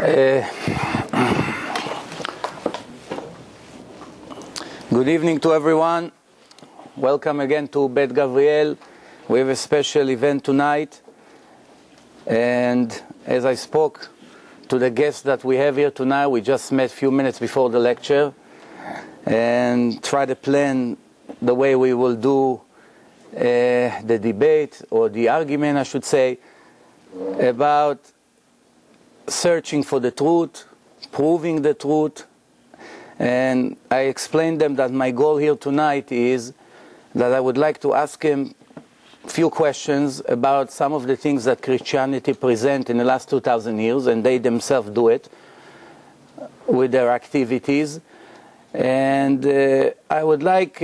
Good evening to everyone. Welcome again to Bet Gabriel. We have a special event tonight. And as I spoke to the guests that we have here tonight, we just met a few minutes before the lecture and try to plan the way we will do the debate, or the argument I should say, about searching for the truth, proving the truth. And I explained them that my goal here tonight is that I would like to ask him a few questions about some of the things that Christianity present in the last 2,000 years, and they themselves do it with their activities. And I would like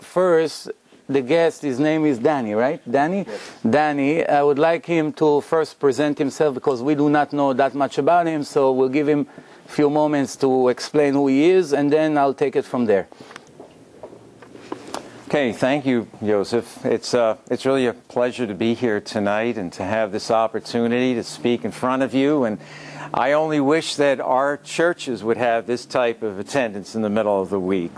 first, the guest, his name is Danny, right? Danny? Yes. Danny, I would like him to first present himself because we do not know that much about him, so we'll give him a few moments to explain who he is, and then I'll take it from there. Okay, thank you, Joseph. It's really a pleasure to be here tonight and to have this opportunity to speak in front of you. And I only wish that our churches would have this type of attendance in the middle of the week.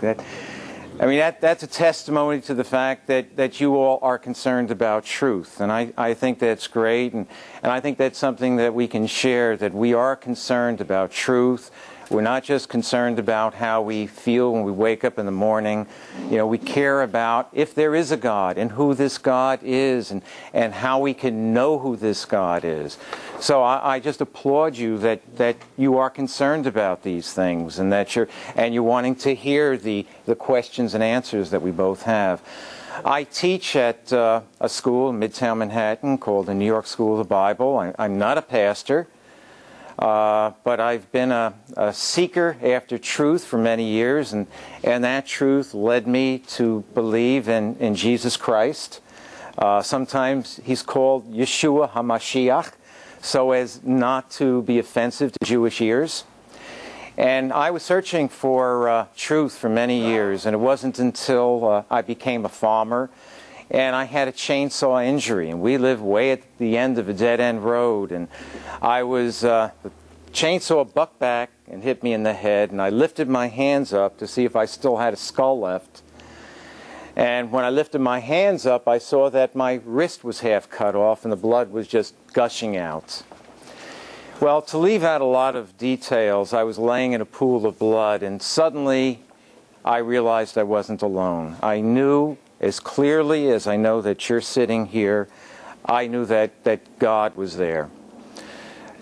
That's a testimony to the fact that you all are concerned about truth. And I think that's great. And I think that's something that we can share, that we are concerned about truth. We're not just concerned about how we feel when we wake up in the morning. You know, we care about if there is a God and who this God is, and how we can know who this God is. So I just applaud you that you are concerned about these things, and that you're wanting to hear the questions and answers that we both have. I teach at a school in Midtown Manhattan called the New York School of the Bible. I'm not a pastor. But I've been a seeker after truth for many years, and that truth led me to believe in Jesus Christ. Sometimes he's called Yeshua HaMashiach, so as not to be offensive to Jewish ears. And I was searching for truth for many years, and it wasn't until I became a farmer and I had a chainsaw injury, and we lived way at the end of a dead-end road, and the chainsaw bucked back and hit me in the head, and I lifted my hands up to see if I still had a skull left. And when I lifted my hands up, I saw that my wrist was half cut off and the blood was just gushing out. Well, to leave out a lot of details, I was laying in a pool of blood, and suddenly I realized I wasn't alone. I knew, as clearly as I know that you're sitting here, I knew that God was there.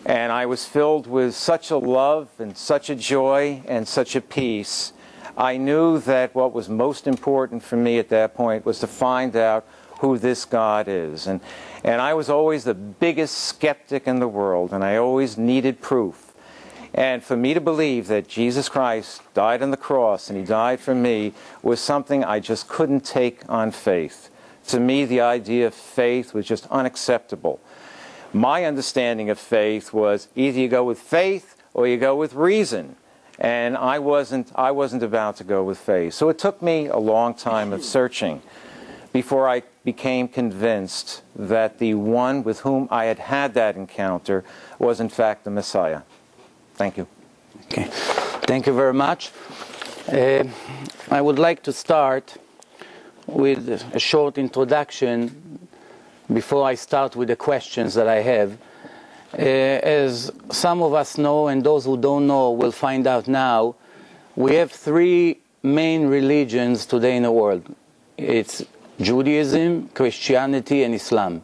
And I was filled with such a love and such a joy and such a peace. I knew that what was most important for me at that point was to find out who this God is. And I was always the biggest skeptic in the world, and I always needed proof. And for me to believe that Jesus Christ died on the cross and he died for me was something I just couldn't take on faith. To me, the idea of faith was just unacceptable. My understanding of faith was either you go with faith or you go with reason. And I wasn't about to go with faith. So it took me a long time of searching before I became convinced that the one with whom I had had that encounter was in fact the Messiah. Thank you. Okay. Thank you very much. I would like to start with a short introduction before I start with the questions that I have. As some of us know, and those who don't know will find out now, we have three main religions today in the world. It's Judaism, Christianity, and Islam.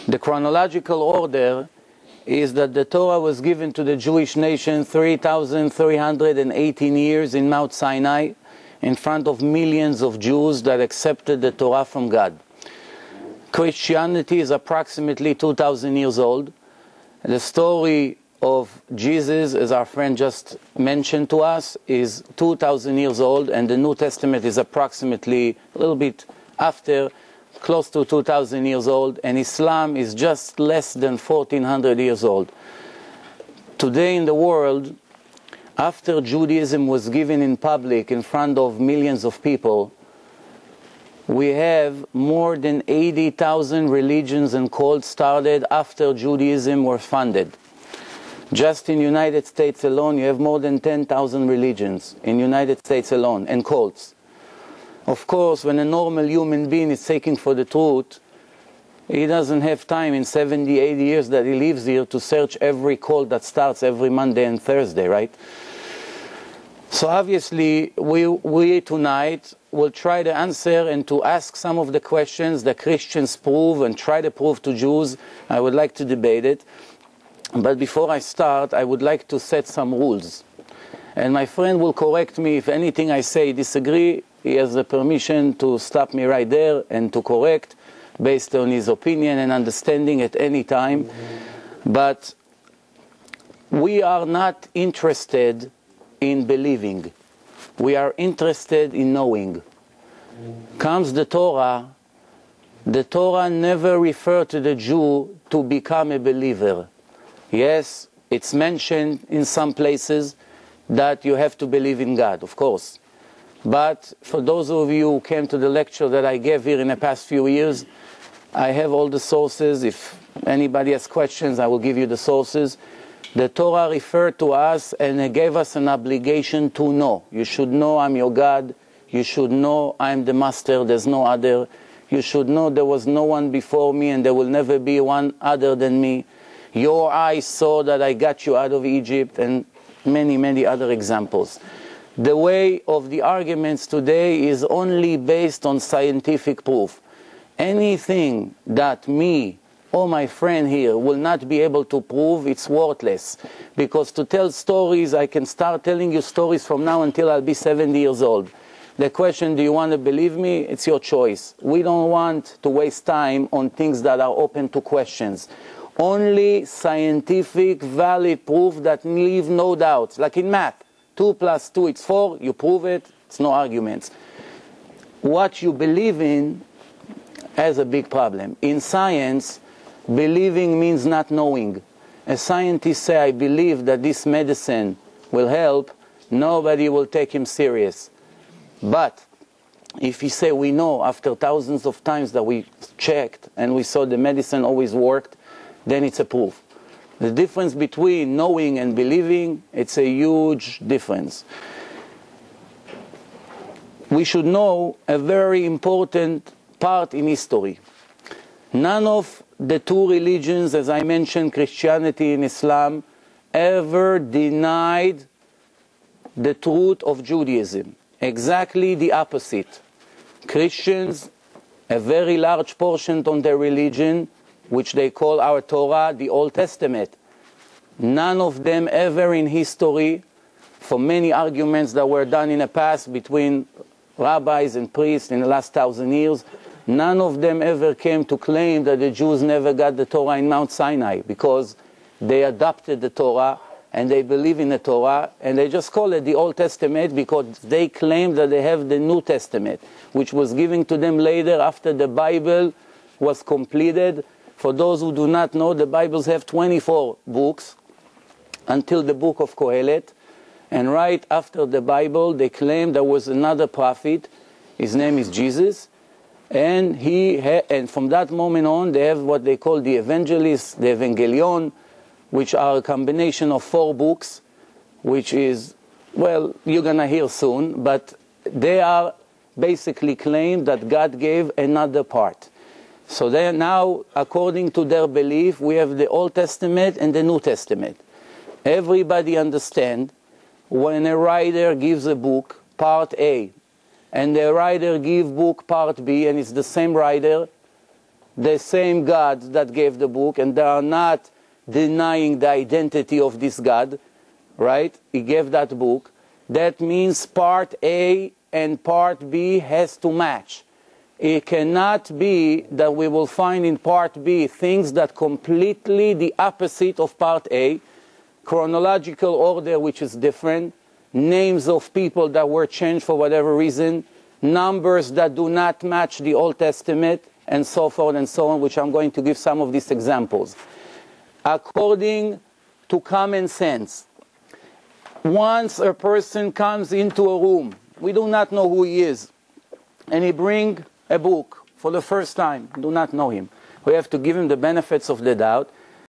The chronological order is that the Torah was given to the Jewish nation 3,318 years in Mount Sinai in front of millions of Jews that accepted the Torah from God. Christianity is approximately 2,000 years old. The story of Jesus, as our friend just mentioned to us, is 2,000 years old, and the New Testament is approximately a little bit after, close to 2,000 years old, and Islam is just less than 1,400 years old. Today in the world, after Judaism was given in public in front of millions of people, we have more than 80,000 religions and cults started after Judaism were founded. Just in United States alone, you have more than 10,000 religions in United States alone, and cults. Of course, when a normal human being is seeking for the truth, he doesn't have time in 70, 80 years that he lives here to search every cult that starts every Monday and Thursday, right? So obviously, we tonight will try to answer and to ask some of the questions that Christians prove and try to prove to Jews. I would like to debate it. But before I start, I would like to set some rules. And my friend will correct me if anything I say disagree. He has the permission to stop me right there and to correct based on his opinion and understanding at any time. But we are not interested in believing. We are interested in knowing. Comes the Torah never referred to the Jew to become a believer. Yes, it's mentioned in some places that you have to believe in God, of course. But for those of you who came to the lecture that I gave here in the past few years, I have all the sources. If anybody has questions, I will give you the sources. The Torah referred to us and it gave us an obligation to know. You should know I'm your God. You should know I'm the master, there's no other. You should know there was no one before me and there will never be one other than me. Your eyes saw that I got you out of Egypt, and many, many other examples. The way of the arguments today is only based on scientific proof. Anything that me or my friend here will not be able to prove, it's worthless. Because to tell stories, I can start telling you stories from now until I'll be 70 years old. The question, do you want to believe me? It's your choice. We don't want to waste time on things that are open to questions. Only scientific, valid proof that leave no doubts. Like in math, 2 + 2 is 4, you prove it, it's no arguments. What you believe in has a big problem. In science, believing means not knowing. A scientist say, I believe that this medicine will help, nobody will take him serious. But if he say, we know after thousands of times that we checked and we saw the medicine always worked, then it's a proof. The difference between knowing and believing, it's a huge difference. We should know a very important part in history. None of the two religions, as I mentioned, Christianity and Islam, ever denied the truth of Judaism. Exactly the opposite. Christians, a very large portion of their religion, which they call our Torah, the Old Testament. None of them ever in history, for many arguments that were done in the past between rabbis and priests in the last 1,000 years, none of them ever came to claim that the Jews never got the Torah in Mount Sinai, because they adopted the Torah and they believe in the Torah, and they just call it the Old Testament because they claim that they have the New Testament, which was given to them later after the Bible was completed. For those who do not know, the Bibles have 24 books until the book of Kohelet. And right after the Bible, they claim there was another prophet. His name is Jesus. And from that moment on, they have what they call the evangelists, the Evangelion, which are a combination of 4 books, which is, well, you're going to hear soon. But they are basically claim that God gave another part. So they now, according to their belief, we have the Old Testament and the New Testament. Everybody understands when a writer gives a book, part A, and the writer gives book part B, and it's the same writer, the same God that gave the book, and they are not denying the identity of this God, right? He gave that book. That means part A and part B has to match. It cannot be that we will find in part B things that completely the opposite of part A, chronological order which is different, names of people that were changed for whatever reason, numbers that do not match the Old Testament, and so forth and so on, which I'm going to give some of these examples. According to common sense, once a person comes into a room, we do not know who he is, and he brings a book for the first time, do not know him. We have to give him the benefits of the doubt.